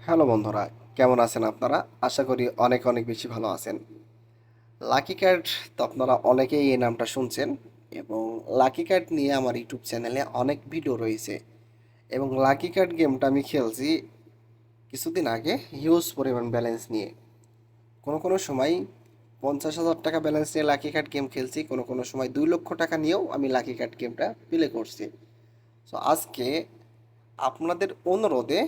Hello বন্ধুরা, কেমন আছেন আপনারা? আশা করি অনেক অনেক বেশি ভালো আছেন। লাকি কার্ড তো আপনারা অনেকেই এই নামটা শুনছেন এবং লাকি কার্ড নিয়ে আমার ইউটিউব চ্যানেলে অনেক ভিডিও রয়েছে এবং লাকি কার্ড গেমটা আমি খেলছি কিছুদিন আগে হিউজ পরিমাণ ব্যালেন্স নিয়ে। কোনো কোনো সময় 50,000 টাকা ব্যালেন্স নিয়ে লাকি কার্ড গেম খেলছি, কোনো কোনো সময় 2 লক্ষ টাকা নিয়েও আমি লাকি কার্ড গেমটা প্লে করছি। সো আজকে আপনাদের অনুরোধে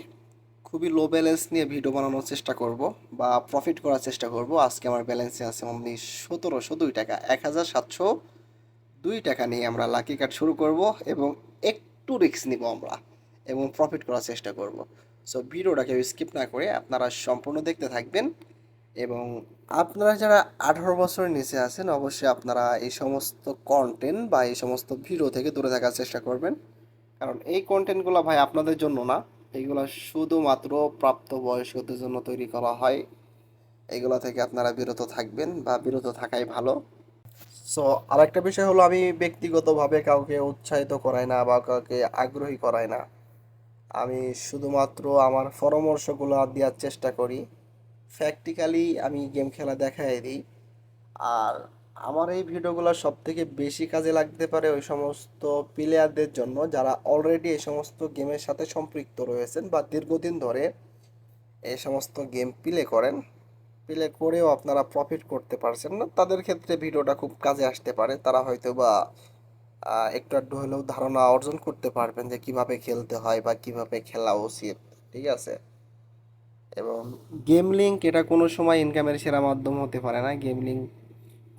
খুবই লো ব্যালেন্স নিয়ে ভিডিও বানানোর চেষ্টা করব বা প্রফিট করার চেষ্টা করব। আজকে আমার ব্যালেন্সে আছে অনলি 1702 টাকা, 1702 টাকা নিয়ে আমরা লাকি কার্ড শুরু করব এবং একটু রিস্ক নিব আমরা এবং প্রফিট করার চেষ্টা করব। সো ভিডিওটাকে স্কিপ না করে আপনারা সম্পূর্ণ দেখতে থাকবেন এবং আপনারা যারা 18 বছরের নিচে আছেন অবশ্যই আপনারা এই সমস্ত কন্টেন্ট বা এই সমস্ত ভিডিও থেকে দূরে থাকার চেষ্টা করবেন, কারণ এই কন্টেন্টগুলো ভাই আপনাদের জন্য না, এইগুলো শুধুমাত্র প্রাপ্তবয়স্কদের জন্য তৈরি করা হয়। এইগুলো থেকে আপনারা বিরত থাকবেন বা বিরত থাকাই ভালো। সো আরেকটা বিষয় হলো, আমি ব্যক্তিগতভাবে কাউকে উৎসাহিত করাই না বা কাউকে আগ্রহী করাই না। আমি শুধুমাত্র আমার পরামর্শগুলো দেওয়ার চেষ্টা করি। প্র্যাকটিক্যালি আমি গেম খেলা দেখাই দিই। আর আমার এই ভিডিওগুলো সব থেকে বেশি কাজে লাগতে পারে ওই সমস্ত প্লেয়ারদের জন্য যারা অলরেডি এই সমস্ত গেমের সাথে সম্পৃক্ত রয়েছেন বা দীর্ঘদিন ধরে এই সমস্ত গেম প্লে করেন, প্লে করেও আপনারা প্রফিট করতে পারছেন না। তাদের ক্ষেত্রে ভিডিওটা খুব কাজে আসতে পারে। তারা হয়তো বা একটু আধটু হলেও ধারণা অর্জন করতে পারবেন যে কিভাবে খেলতে হয় বা কিভাবে খেলা উচিত। ঠিক আছে? এবং গেম লিঙ্ক এটা কোনো সময় ইনকামের সেরা মাধ্যম হতে পারে না। গেম লিঙ্ক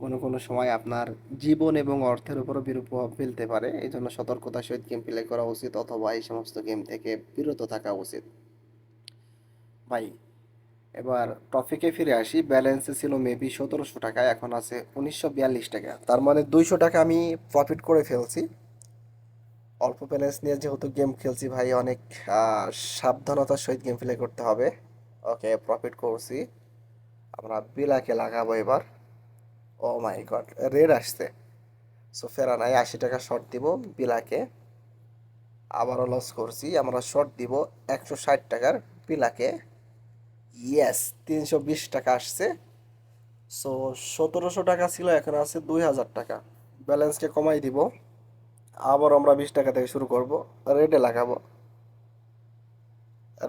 কোনো কোনো সময় আপনার জীবন এবং অর্থের উপরও বিরূপ প্রভাব ফেলতে পারে। এই জন্য সতর্কতার সহিত গেম প্লে করা উচিত অথবা এই সমস্ত গেম থেকে বিরত থাকা উচিত। ভাই, এবার টপিকে ফিরে আসি। ব্যালেন্সে ছিল মেবি 1700 টাকা, এখন আছে 1942 টাকা। তার মানে 200 টাকা আমি প্রফিট করে ফেলছি। অল্প ব্যালেন্স নিয়ে যেহেতু গেম খেলছি ভাই, অনেক আহ, সাবধানতার সহিত গেম প্লে করতে হবে। ওকে, প্রফিট করছি। আমরা বিলাকে লাগাবো এবার। ও মাই গড, রেড আসছে। সো ফেরা নাই, 80 টাকা শর্ট দিব বিলাকে। আবারও লস করছি, আমরা শর্ট দিব 160 টাকার বিলাকে। ইয়েস, 320 টাকা আসছে। সো 1700 টাকা ছিল, এখন আছে 2000 টাকা। ব্যালেন্সকে কমাই দিব। আবার আমরা 20 টাকা থেকে শুরু করব। রেডে লাগাবো।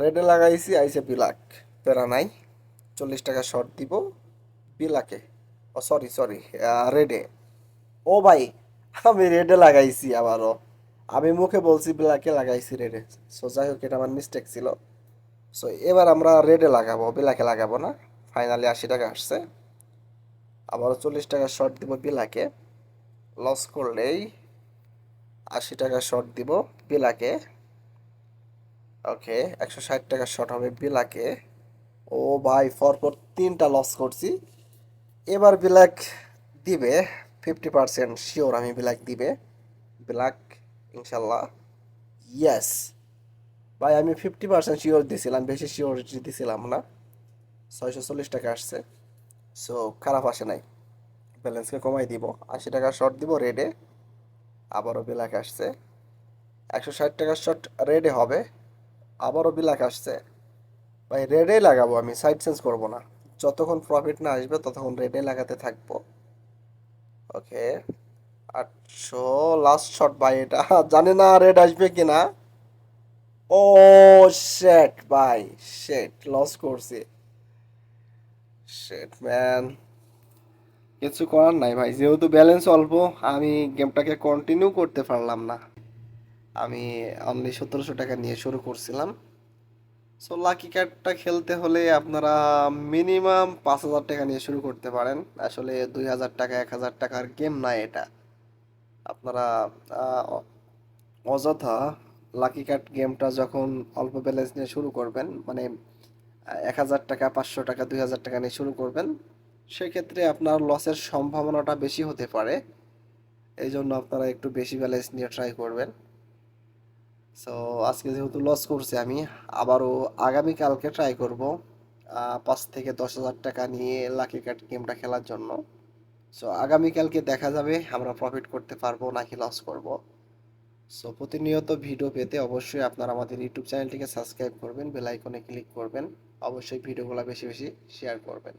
রেডে লাগাইছি, আইসে বিলাক। প্যারা নাই, 40 টাকা শর্ট দিব বিলাকে। ও সরি সরি, রেডে। ও ভাই, আমি রেডে লাগাইছি আবারও। আমি মুখে বলছি ব্ল্যাকে, লাগাইছি রেডে। সো যাই হোক, এটা আমার মিস্টেক ছিল। সো এবার আমরা রেডে লাগাবো, ব্ল্যাকে লাগাবো না। ফাইনালি 80 টাকা আসছে। আবারও 40 টাকা শর্ট দিব বিলাকে। লস করলেই 80 টাকা শর্ট দিব বিলাকে। ওকে, 160 টাকা শর্ট হবে বিলাকে। ও ভাই, পরপর 3টা লস করছি। এবার বিলাক দিবে, 50% শিওর আমি বিলাক দিবে। ব্ল্যাক, ইনশাল্লাহ। ইয়েস ভাই, আমি 50% শিওর দিছিলাম, বেশি শিওরিটি দিছিলাম না। 640 টাকা আসছে। সো খারাপ আসে নাই। ব্যালেন্সকে কমাই দিব, 80 টাকা শর্ট দিব রেডে। আবারও ব্ল্যাক আসছে। 160 টাকার শর্ট রেডে হবে। আবারও ব্ল্যাক আসছে। ভাই রেডেই লাগাবো, আমি সাইড চেঞ্জ করবো না। যতক্ষণ প্রফিট না আসবে ততক্ষণ রেডে লাগাতে থাকবো। ওকে, 800 লাস্ট শট ভাই, এটা জানি না রেড আসবে কিনা। ও শেট ভাই, শেট, লস করছি। শেট ম্যান, কিছু করার নাই ভাই, যেহেতু ব্যালেন্স অল্প আমি গেমটাকে কন্টিনিউ করতে পারলাম না। আমি অনলি 1700 টাকা নিয়ে শুরু করছিলাম। সো লাকি কার্ডটা খেলতে হলে আপনারা মিনিমাম 5,000 টাকা নিয়ে শুরু করতে পারেন। আসলে 2,000 টাকা 1,000 টাকার গেম না এটা। আপনারা আহ, অযথা লাকি কার্ড গেমটা যখন অল্প ব্যালেন্স নিয়ে শুরু করবেন, মানে 1,000 টাকা 500 টাকা 2,000 টাকা নিয়ে শুরু করবেন, সেক্ষেত্রে আপনার লসের সম্ভাবনাটা বেশি হতে পারে। এই জন্য আপনারা একটু বেশি ব্যালেন্স নিয়ে ট্রাই করবেন। সো আজকে যেহেতু লস করছি আমি, আবারও আগামীকালকে ট্রাই করব 5 থেকে 10,000 টাকা নিয়ে লাকি কার্ড গেমটা খেলার জন্য। সো আগামীকালকে দেখা যাবে আমরা প্রফিট করতে পারবো নাকি লস করব। সো প্রতিনিয়ত ভিডিও পেতে অবশ্যই আপনারা আমাদের ইউটিউব চ্যানেলটিকে সাবস্ক্রাইব করবেন, বেল আইকনে ক্লিক করবেন, অবশ্যই ভিডিওগুলো বেশি বেশি শেয়ার করবেন।